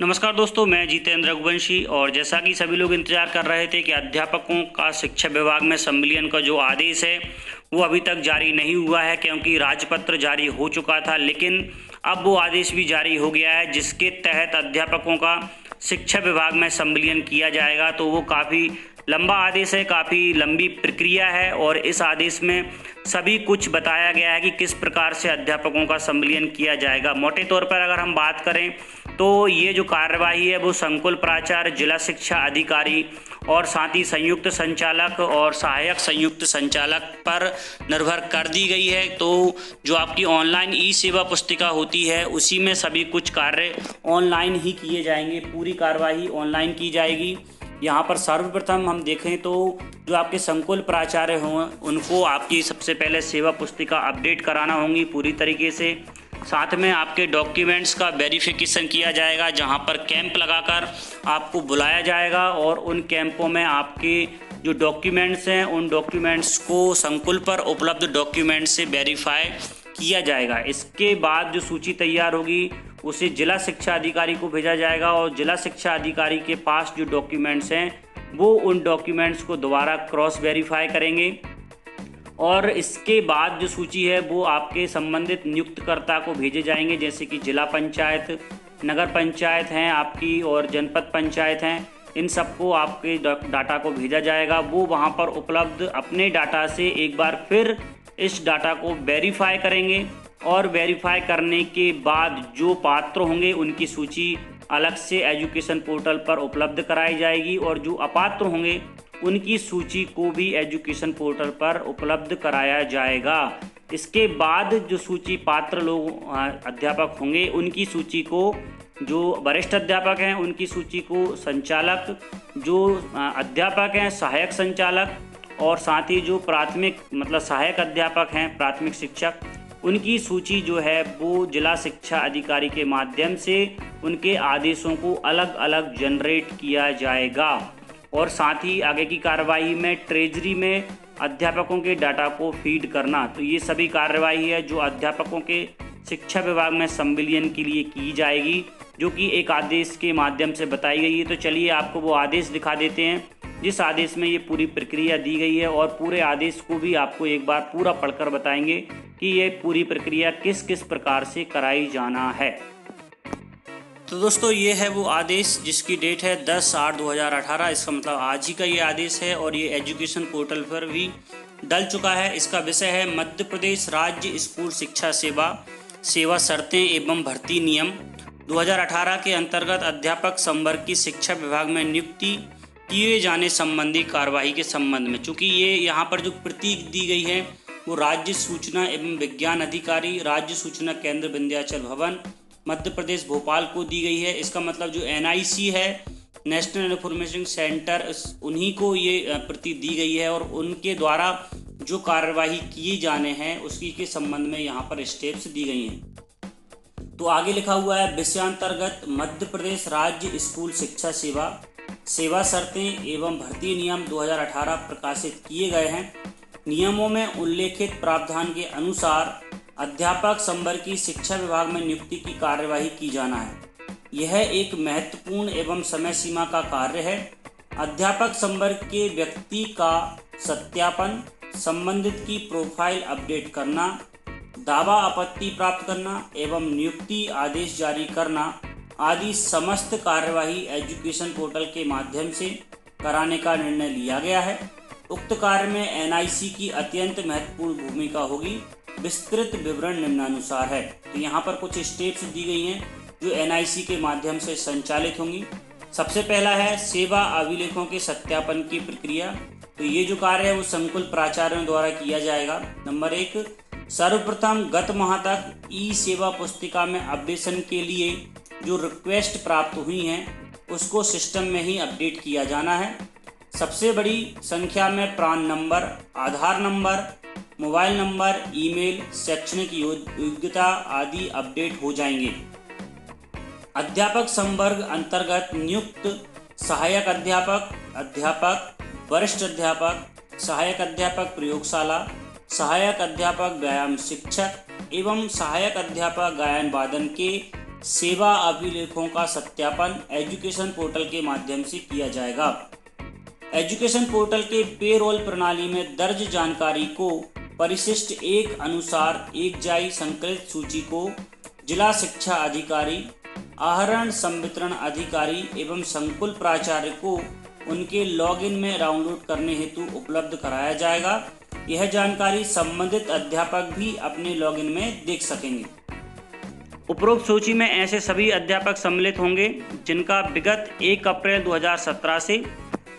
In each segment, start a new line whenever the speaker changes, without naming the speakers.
नमस्कार दोस्तों, मैं जितेंद्र रघुवंशी। और जैसा कि सभी लोग इंतजार कर रहे थे कि अध्यापकों का शिक्षा विभाग में संविलियन का जो आदेश है वो अभी तक जारी नहीं हुआ है, क्योंकि राजपत्र जारी हो चुका था। लेकिन अब वो आदेश भी जारी हो गया है, जिसके तहत अध्यापकों का शिक्षा विभाग में संविलियन किया जाएगा। तो वो काफ़ी लंबा आदेश है, काफ़ी लंबी प्रक्रिया है, और इस आदेश में सभी कुछ बताया गया है कि किस प्रकार से अध्यापकों का संविलियन किया जाएगा। मोटे तौर पर अगर हम बात करें तो ये जो कार्यवाही है वो संकुल प्राचार्य, जिला शिक्षा अधिकारी और साथ ही संयुक्त संचालक और सहायक संयुक्त संचालक पर निर्भर कर दी गई है। तो जो आपकी ऑनलाइन ई सेवा पुस्तिका होती है उसी में सभी कुछ कार्य ऑनलाइन ही किए जाएंगे, पूरी कार्यवाही ऑनलाइन की जाएगी। यहाँ पर सर्वप्रथम हम देखें तो जो आपके संकुल प्राचार्य हों उनको आपकी सबसे पहले सेवा पुस्तिका अपडेट कराना होगी पूरी तरीके से। साथ में आपके डॉक्यूमेंट्स का वेरिफिकेशन किया जाएगा, जहां पर कैंप लगाकर आपको बुलाया जाएगा और उन कैंपों में आपके जो डॉक्यूमेंट्स हैं उन डॉक्यूमेंट्स को संकुल पर उपलब्ध डॉक्यूमेंट से वेरीफाई किया जाएगा। इसके बाद जो सूची तैयार होगी उसे जिला शिक्षा अधिकारी को भेजा जाएगा, और जिला शिक्षा अधिकारी के पास जो डॉक्यूमेंट्स हैं वो उन डॉक्यूमेंट्स को दोबारा क्रॉस वेरीफाई करेंगे। और इसके बाद जो सूची है वो आपके संबंधित नियुक्तकर्ता को भेजे जाएंगे, जैसे कि जिला पंचायत, नगर पंचायत हैं आपकी और जनपद पंचायत हैं। इन सबको आपके डाटा को भेजा जाएगा। वो वहां पर उपलब्ध अपने डाटा से एक बार फिर इस डाटा को वेरीफाई करेंगे, और वेरीफाई करने के बाद जो पात्र होंगे उनकी सूची अलग से एजुकेशन पोर्टल पर उपलब्ध कराई जाएगी, और जो अपात्र होंगे उनकी सूची को भी एजुकेशन पोर्टल पर उपलब्ध कराया जाएगा। इसके बाद जो सूची पात्र लोग अध्यापक होंगे उनकी सूची को जो वरिष्ठ अध्यापक हैं उनकी सूची को संचालक, जो अध्यापक हैं सहायक संचालक, और साथ ही जो प्राथमिक मतलब सहायक अध्यापक हैं प्राथमिक शिक्षक, उनकी सूची जो है वो जिला शिक्षा अधिकारी के माध्यम से उनके आदेशों को अलग अलग जनरेट किया जाएगा। और साथ ही आगे की कार्यवाही में ट्रेजरी में अध्यापकों के डाटा को फीड करना। तो ये सभी कार्यवाही है जो अध्यापकों के शिक्षा विभाग में संविलियन के लिए की जाएगी, जो कि एक आदेश के माध्यम से बताई गई है। तो चलिए आपको वो आदेश दिखा देते हैं जिस आदेश में ये पूरी प्रक्रिया दी गई है, और पूरे आदेश को भी आपको एक बार पूरा पढ़कर बताएंगे कि ये पूरी प्रक्रिया किस किस प्रकार से कराई जाना है। तो दोस्तों ये है वो आदेश जिसकी डेट है 10/8/2018। इसका मतलब आज ही का ये आदेश है, और ये एजुकेशन पोर्टल पर भी डल चुका है। इसका विषय है मध्य प्रदेश राज्य स्कूल शिक्षा सेवा शर्तें एवं भर्ती नियम 2018 के अंतर्गत अध्यापक संवर्ग की शिक्षा विभाग में नियुक्ति किए जाने संबंधी कार्यवाही के संबंध में। चूँकि ये यहाँ पर जो प्रतीक दी गई है वो राज्य सूचना एवं विज्ञान अधिकारी, राज्य सूचना केंद्र विंध्याचल भवन, मध्य प्रदेश भोपाल को दी गई है। इसका मतलब जो NIC है, नेशनल इन्फॉर्मेशन सेंटर, उन्हीं को ये प्रति दी गई है, और उनके द्वारा जो कार्यवाही किए जाने हैं उसकी के संबंध में यहाँ पर स्टेप्स दी गई हैं। तो आगे लिखा हुआ है विषयांतर्गत मध्य प्रदेश राज्य स्कूल शिक्षा सेवा शर्तें एवं भर्ती नियम 2018 प्रकाशित किए गए हैं। नियमों में उल्लेखित प्रावधान के अनुसार अध्यापक संवर्ग की शिक्षा विभाग में नियुक्ति की कार्यवाही की जाना है। यह एक महत्वपूर्ण एवं समय सीमा का कार्य है। अध्यापक संवर्ग के व्यक्ति का सत्यापन, संबंधित की प्रोफाइल अपडेट करना, दावा आपत्ति प्राप्त करना एवं नियुक्ति आदेश जारी करना आदि समस्त कार्यवाही एजुकेशन पोर्टल के माध्यम से कराने का निर्णय लिया गया है। उक्त कार्य में NIC की अत्यंत महत्वपूर्ण भूमिका होगी। विस्तृत विवरण निम्नानुसार है। तो यहाँ पर कुछ स्टेप्स दी गई हैं जो NIC के माध्यम से संचालित होंगी। सबसे पहला है सेवा अभिलेखों के सत्यापन की प्रक्रिया। तो ये जो कार्य है वो संकुल प्राचार्यों द्वारा किया जाएगा। नंबर 1, सर्वप्रथम गत माह तक ई सेवा पुस्तिका में अपडेशन के लिए जो रिक्वेस्ट प्राप्त हुई हैं उसको सिस्टम में ही अपडेट किया जाना है। सबसे बड़ी संख्या में प्रान नंबर, आधार नंबर, मोबाइल नंबर, ईमेल, शैक्षणिक योग्यता आदि अपडेट हो जाएंगे। अध्यापक संवर्ग अंतर्गत नियुक्त सहायक अध्यापक, वरिष्ठ अध्यापक, सहायक अध्यापक प्रयोगशाला, सहायक अध्यापक व्यायाम शिक्षक एवं सहायक अध्यापक गायन वादन के सेवा अभिलेखों का सत्यापन एजुकेशन पोर्टल के माध्यम से किया जाएगा। एजुकेशन पोर्टल के पेरोल प्रणाली में दर्ज जानकारी को परिशिष्ट 1 अनुसार एकजाई संकलित सूची को जिला शिक्षा अधिकारी, आहरण संवितरण अधिकारी एवं संकुल प्राचार्य को उनके लॉगिन में डाउनलोड करने हेतु उपलब्ध कराया जाएगा। यह जानकारी संबंधित अध्यापक भी अपने लॉगिन में देख सकेंगे। उपरोक्त सूची में ऐसे सभी अध्यापक सम्मिलित होंगे जिनका विगत 1 अप्रैल 2017 से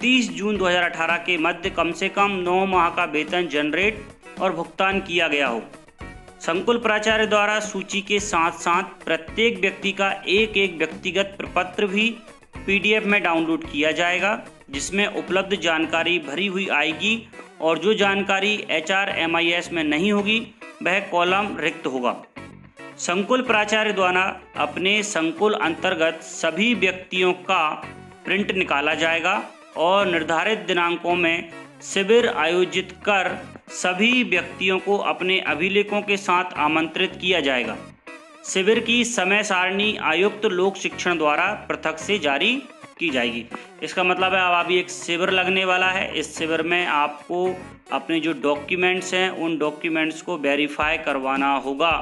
30 जून 2018 के मध्य कम से कम 9 माह का वेतन जनरेट और भुगतान किया गया हो। संकुल प्राचार्य द्वारा सूची के साथ साथ प्रत्येक व्यक्ति का एक व्यक्तिगत प्रपत्र भी PDF में डाउनलोड किया जाएगा, जिसमें उपलब्ध जानकारी भरी हुई आएगी और जो जानकारी HRMIS में नहीं होगी वह कॉलम रिक्त होगा। संकुल प्राचार्य द्वारा अपने संकुल अंतर्गत सभी व्यक्तियों का प्रिंट निकाला जाएगा और निर्धारित दिनांकों में शिविर आयोजित कर सभी व्यक्तियों को अपने अभिलेखों के साथ आमंत्रित किया जाएगा। शिविर की समय सारणी आयुक्त लोक शिक्षण द्वारा पृथक से जारी की जाएगी। इसका मतलब है अब अभी एक शिविर लगने वाला है। इस शिविर में आपको अपने जो डॉक्यूमेंट्स हैं उन डॉक्यूमेंट्स को वेरीफाई करवाना होगा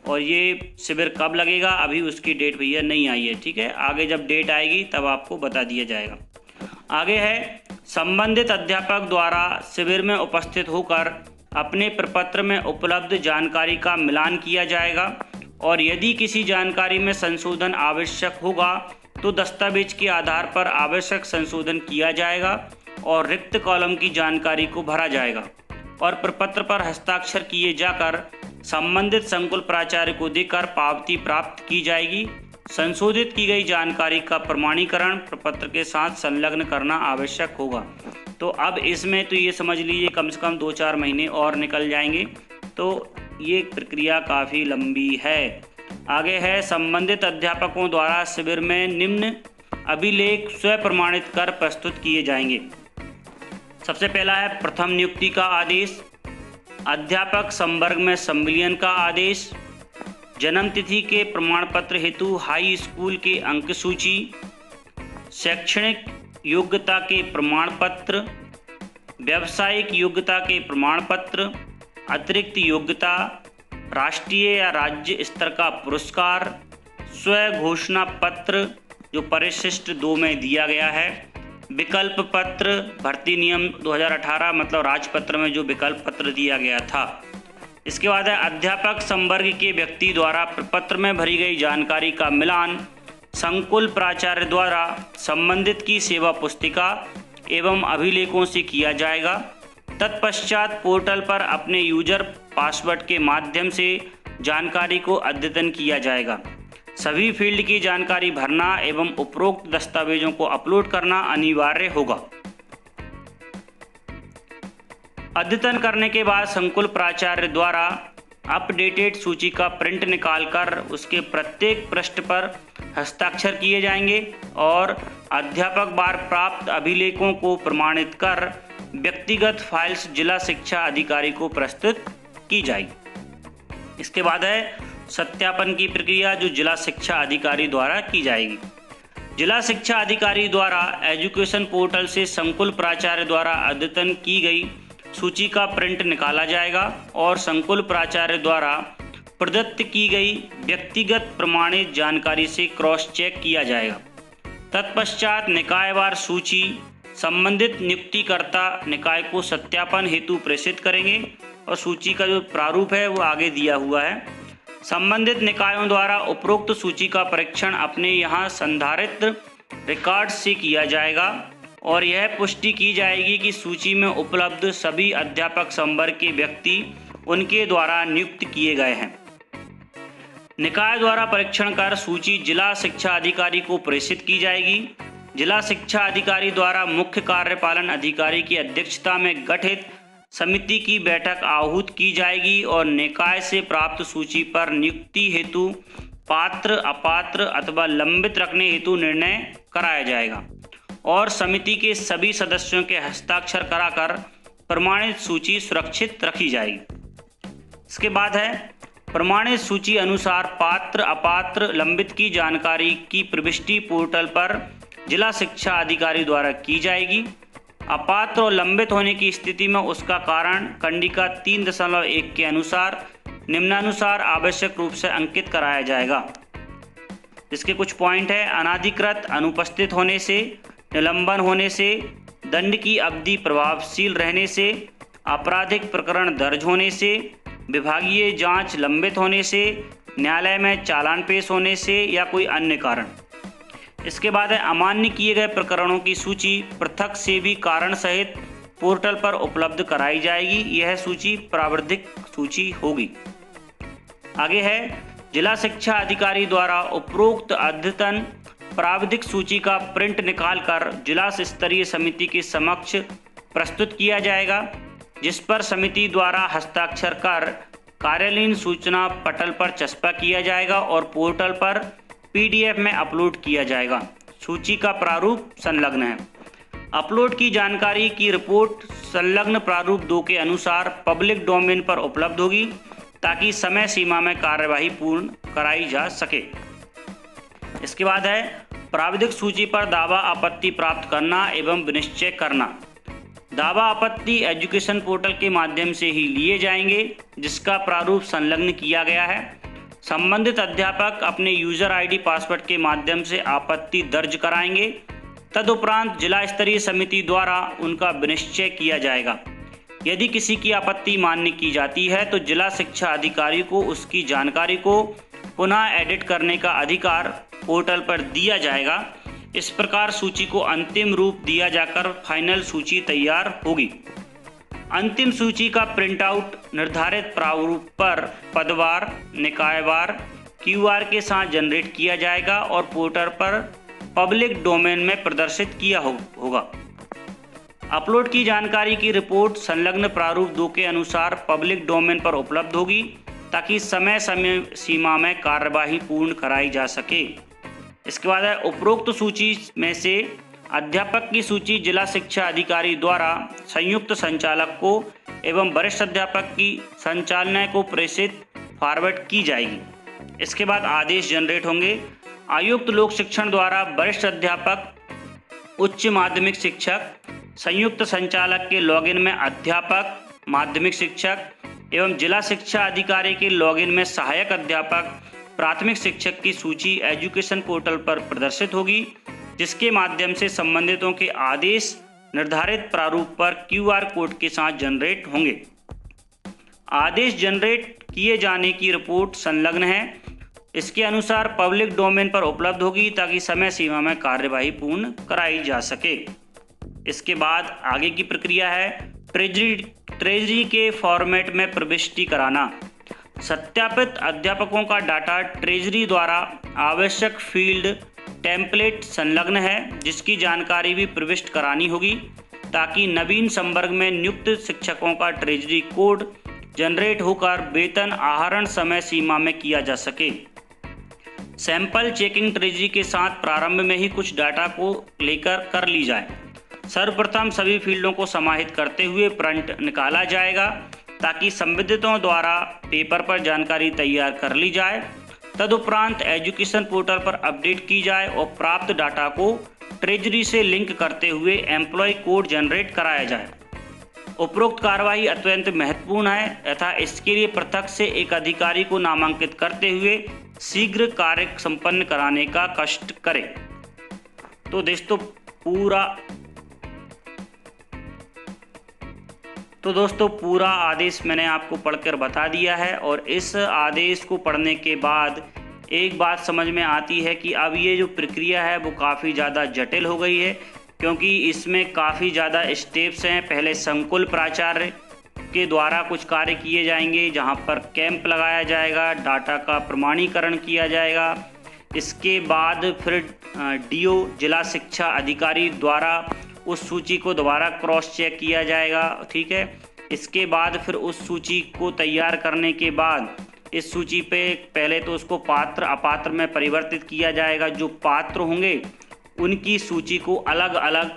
और ये शिविर कब लगेगा अभी उसकी डेट भैया नहीं आई है, ठीक है। आगे जब डेट आएगी तब आपको बता दिया जाएगा। आगे है संबंधित अध्यापक द्वारा शिविर में उपस्थित होकर अपने प्रपत्र में उपलब्ध जानकारी का मिलान किया जाएगा और यदि किसी जानकारी में संशोधन आवश्यक होगा तो दस्तावेज के आधार पर आवश्यक संशोधन किया जाएगा और रिक्त कॉलम की जानकारी को भरा जाएगा और प्रपत्र पर हस्ताक्षर किए जाकर संबंधित संकुल प्राचार्य को देकर पावती प्राप्त की जाएगी। संशोधित की गई जानकारी का प्रमाणीकरण प्रपत्र के साथ संलग्न करना आवश्यक होगा। तो अब इसमें तो ये समझ लीजिए कम से कम 2-4 महीने और निकल जाएंगे, तो ये प्रक्रिया काफ़ी लंबी है। आगे है संबंधित अध्यापकों द्वारा शिविर में निम्न अभिलेख स्वयं प्रमाणित कर प्रस्तुत किए जाएंगे। सबसे पहला है प्रथम नियुक्ति का आदेश, अध्यापक संवर्ग में संविलियन का आदेश, जन्म तिथि के प्रमाण पत्र हेतु हाई स्कूल के अंक सूची, शैक्षणिक योग्यता के प्रमाण पत्र, व्यावसायिक योग्यता के प्रमाण पत्र, अतिरिक्त योग्यता, राष्ट्रीय या राज्य स्तर का पुरस्कार, स्व घोषणा पत्र जो परिशिष्ट 2 में दिया गया है, विकल्प पत्र, भर्ती नियम 2018 मतलब राजपत्र में जो विकल्प पत्र दिया गया था। इसके बाद है अध्यापक संवर्ग के व्यक्ति द्वारा प्रपत्र में भरी गई जानकारी का मिलान संकुल प्राचार्य द्वारा संबंधित की सेवा पुस्तिका एवं अभिलेखों से किया जाएगा। तत्पश्चात पोर्टल पर अपने यूजर पासवर्ड के माध्यम से जानकारी को अद्यतन किया जाएगा। सभी फील्ड की जानकारी भरना एवं उपरोक्त दस्तावेजों को अपलोड करना अनिवार्य होगा। अद्यतन करने के बाद संकुल प्राचार्य द्वारा अपडेटेड सूची का प्रिंट निकालकर उसके प्रत्येक पृष्ठ पर हस्ताक्षर किए जाएंगे और अध्यापक बार प्राप्त अभिलेखों को प्रमाणित कर व्यक्तिगत फाइल्स जिला शिक्षा अधिकारी को प्रस्तुत की जाएगी। इसके बाद है सत्यापन की प्रक्रिया जो जिला शिक्षा अधिकारी द्वारा की जाएगी। जिला शिक्षा अधिकारी द्वारा एजुकेशन पोर्टल से संकुल प्राचार्य द्वारा अद्यतन की गई सूची का प्रिंट निकाला जाएगा और संकुल प्राचार्य द्वारा प्रदत्त की गई व्यक्तिगत प्रमाणित जानकारी से क्रॉस चेक किया जाएगा। तत्पश्चात निकायवार सूची संबंधित नियुक्तिकर्ता निकाय को सत्यापन हेतु प्रेषित करेंगे और सूची का जो प्रारूप है वो आगे दिया हुआ है। संबंधित निकायों द्वारा उपरोक्त सूची का परीक्षण अपने यहाँ संधारित रिकॉर्ड से किया जाएगा और यह पुष्टि की जाएगी कि सूची में उपलब्ध सभी अध्यापक संवर्ग के व्यक्ति उनके द्वारा नियुक्त किए गए हैं। निकाय द्वारा परीक्षण कर सूची जिला शिक्षा अधिकारी को प्रेषित की जाएगी। जिला शिक्षा अधिकारी द्वारा मुख्य कार्यपालन अधिकारी की अध्यक्षता में गठित समिति की बैठक आहूत की जाएगी और निकाय से प्राप्त सूची पर नियुक्ति हेतु पात्र, अपात्र अथवा लंबित रखने हेतु निर्णय कराया जाएगा और समिति के सभी सदस्यों के हस्ताक्षर कराकर प्रमाणित सूची सुरक्षित रखी जाएगी। इसके बाद है प्रमाणित सूची अनुसार पात्र अपात्र लंबित की जानकारी की प्रविष्टि पोर्टल पर जिला शिक्षा अधिकारी द्वारा की जाएगी। अपात्र और लंबित होने की स्थिति में उसका कारण कंडिका 3.1 के अनुसार निम्नानुसार आवश्यक रूप से अंकित कराया जाएगा। इसके कुछ पॉइंट है। अनाधिकृत अनुपस्थित होने से, निलंबन होने से, दंड की अवधि प्रभावशील रहने से, आपराधिक प्रकरण दर्ज होने से, विभागीय जांच लंबित होने से, न्यायालय में चालान पेश होने से या कोई अन्य कारण। इसके बाद है अमान्य किए गए प्रकरणों की सूची पृथक से भी कारण सहित पोर्टल पर उपलब्ध कराई जाएगी। यह सूची प्राविधिक सूची होगी। आगे है जिला शिक्षा अधिकारी द्वारा उपरोक्त अद्यतन प्राविधिक सूची का प्रिंट निकालकर जिला स्तरीय समिति के समक्ष प्रस्तुत किया जाएगा, जिस पर समिति द्वारा हस्ताक्षर कर कार्यालयीन सूचना पटल पर चस्पा किया जाएगा और पोर्टल पर PDF में अपलोड किया जाएगा। सूची का प्रारूप संलग्न है। अपलोड की जानकारी की रिपोर्ट संलग्न प्रारूप 2 के अनुसार पब्लिक डोमेन पर उपलब्ध होगी, ताकि समय सीमा में कार्यवाही पूर्ण कराई जा सके। इसके बाद है प्राविधिक सूची पर दावा आपत्ति प्राप्त करना एवं विनिश्चय करना। दावा आपत्ति एजुकेशन पोर्टल के माध्यम से ही लिए जाएंगे, जिसका प्रारूप संलग्न किया गया है। संबंधित अध्यापक अपने यूजर ID पासवर्ड के माध्यम से आपत्ति दर्ज कराएंगे। तदुपरांत जिला स्तरीय समिति द्वारा उनका विनिश्चय किया जाएगा। यदि किसी की आपत्ति मान्य की जाती है तो जिला शिक्षा अधिकारी को उसकी जानकारी को पुनः एडिट करने का अधिकार पोर्टल पर दिया जाएगा। इस प्रकार सूची को अंतिम रूप दिया जाकर फाइनल सूची तैयार होगी। अंतिम सूची का प्रिंटआउट निर्धारित प्रारूप पर पदवार, निकायवार QR के साथ जनरेट किया जाएगा और पोर्टल पर पब्लिक डोमेन में प्रदर्शित किया होगा। अपलोड की जानकारी की रिपोर्ट संलग्न प्रारूप 2 के अनुसार पब्लिक डोमेन पर उपलब्ध होगी, ताकि समय सीमा में कार्यवाही पूर्ण कराई जा सके। इसके बाद है उपरोक्त सूची में से अध्यापक की सूची जिला शिक्षा अधिकारी द्वारा संयुक्त संचालक को एवं वरिष्ठ अध्यापक की संचालनालय को प्रेषित फॉरवर्ड की जाएगी। इसके बाद आदेश जनरेट होंगे। आयुक्त लोक शिक्षण द्वारा वरिष्ठ अध्यापक, उच्च माध्यमिक शिक्षक, संयुक्त संचालक के लॉगिन में अध्यापक, माध्यमिक शिक्षक एवं जिला शिक्षा अधिकारी के लॉगिन में सहायक अध्यापक, प्राथमिक शिक्षक की सूची एजुकेशन पोर्टल पर प्रदर्शित होगी, जिसके माध्यम से संबंधितों के आदेश निर्धारित प्रारूप पर QR कोड के साथ जनरेट होंगे। आदेश जनरेट किए जाने की रिपोर्ट संलग्न है। इसके अनुसार पब्लिक डोमेन पर उपलब्ध होगी, ताकि समय सीमा में कार्यवाही पूर्ण कराई जा सके। इसके बाद आगे की प्रक्रिया है ट्रेजरी के फॉर्मेट में प्रविष्टि कराना। सत्यापित अध्यापकों का डाटा ट्रेजरी द्वारा आवश्यक फील्ड टेम्पलेट संलग्न है, जिसकी जानकारी भी प्रविष्ट करानी होगी, ताकि नवीन संवर्ग में नियुक्त शिक्षकों का ट्रेजरी कोड जनरेट होकर वेतन आहरण समय सीमा में किया जा सके। सैंपल चेकिंग ट्रेजरी के साथ प्रारंभ में ही कुछ डाटा को लेकर कर ली जाए। सर्वप्रथम सभी फील्डों को समाहित करते हुए प्रिंट निकाला जाएगा, ताकि संबंधितों द्वारा पेपर पर जानकारी तैयार कर ली जाए। तदुपरांत एजुकेशन पोर्टल पर अपडेट की जाए और प्राप्त डाटा को ट्रेजरी से लिंक करते हुए एम्प्लॉय कोड जनरेट कराया जाए। उपरोक्त कार्यवाही अत्यंत महत्वपूर्ण है तथा इसके लिए पृथक से एक अधिकारी को नामांकित करते हुए शीघ्र कार्य संपन्न कराने का कष्ट करें। तो दोस्तों पूरा आदेश मैंने आपको पढ़कर बता दिया है। और इस आदेश को पढ़ने के बाद एक बात समझ में आती है कि अब ये जो प्रक्रिया है वो काफ़ी ज़्यादा जटिल हो गई है, क्योंकि इसमें काफ़ी ज़्यादा स्टेप्स हैं। पहले संकुल प्राचार्य के द्वारा कुछ कार्य किए जाएंगे, जहां पर कैंप लगाया जाएगा, डाटा का प्रमाणीकरण किया जाएगा। इसके बाद फिर DO जिला शिक्षा अधिकारी द्वारा उस सूची को दोबारा क्रॉस चेक किया जाएगा, ठीक है। इसके बाद फिर उस सूची को तैयार करने के बाद इस सूची पे पहले तो उसको पात्र अपात्र में परिवर्तित किया जाएगा। जो पात्र होंगे उनकी सूची को अलग अलग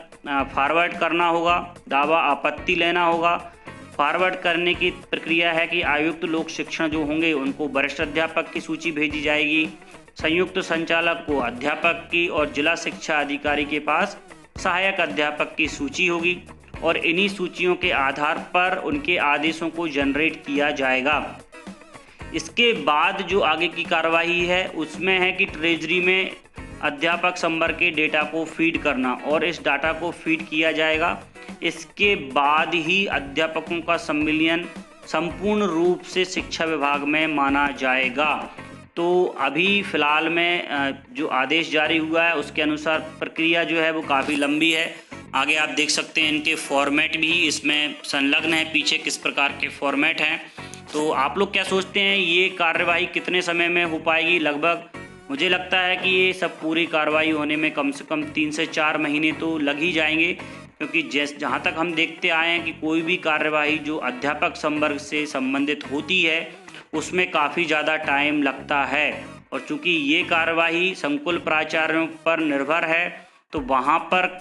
फॉरवर्ड करना होगा, दावा आपत्ति लेना होगा। फॉरवर्ड करने की प्रक्रिया है कि आयुक्त लोक शिक्षण जो होंगे उनको वरिष्ठ अध्यापक की सूची भेजी जाएगी। संयुक्त संचालक को अध्यापक की और जिला शिक्षा अधिकारी के पास सहायक अध्यापक की सूची होगी और इन्हीं सूचियों के आधार पर उनके आदेशों को जनरेट किया जाएगा। इसके बाद जो आगे की कार्रवाई है उसमें है कि ट्रेजरी में अध्यापक संवर्ग के डेटा को फीड करना और इस डाटा को फीड किया जाएगा। इसके बाद ही अध्यापकों का संविलियन संपूर्ण रूप से शिक्षा विभाग में माना जाएगा। तो अभी फ़िलहाल में जो आदेश जारी हुआ है उसके अनुसार प्रक्रिया जो है वो काफ़ी लंबी है। आगे आप देख सकते हैं इनके फॉर्मेट भी इसमें संलग्न है, पीछे किस प्रकार के फॉर्मेट हैं। तो आप लोग क्या सोचते हैं ये कार्यवाही कितने समय में हो पाएगी? लगभग मुझे लगता है कि ये सब पूरी कार्रवाई होने में कम से कम 3 से 4 महीने तो लग ही जाएंगे, क्योंकि जहाँ तक हम देखते आए हैं कि कोई भी कार्यवाही जो अध्यापक संवर्ग से संबंधित होती है उसमें काफ़ी ज़्यादा टाइम लगता है। और चूँकि ये कार्यवाही संकुल प्राचार्यों पर निर्भर है तो वहाँ पर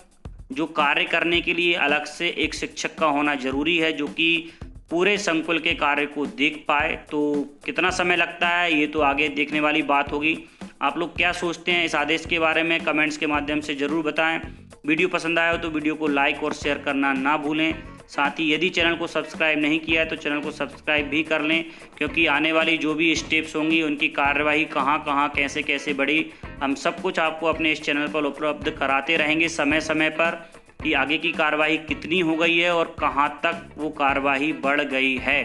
जो कार्य करने के लिए अलग से एक शिक्षक का होना ज़रूरी है जो कि पूरे संकुल के कार्य को देख पाए। तो कितना समय लगता है ये तो आगे देखने वाली बात होगी। आप लोग क्या सोचते हैं इस आदेश के बारे में कमेंट्स के माध्यम से ज़रूर बताएं। वीडियो पसंद आया हो तो वीडियो को लाइक और शेयर करना ना भूलें। साथ ही यदि चैनल को सब्सक्राइब नहीं किया है तो चैनल को सब्सक्राइब भी कर लें, क्योंकि आने वाली जो भी स्टेप्स होंगी उनकी कार्यवाही कहाँ कहाँ कैसे कैसे बढ़ी हम सब कुछ आपको अपने इस चैनल पर उपलब्ध कराते रहेंगे समय समय पर कि आगे की कार्रवाई कितनी हो गई है और कहाँ तक वो कार्रवाई बढ़ गई है।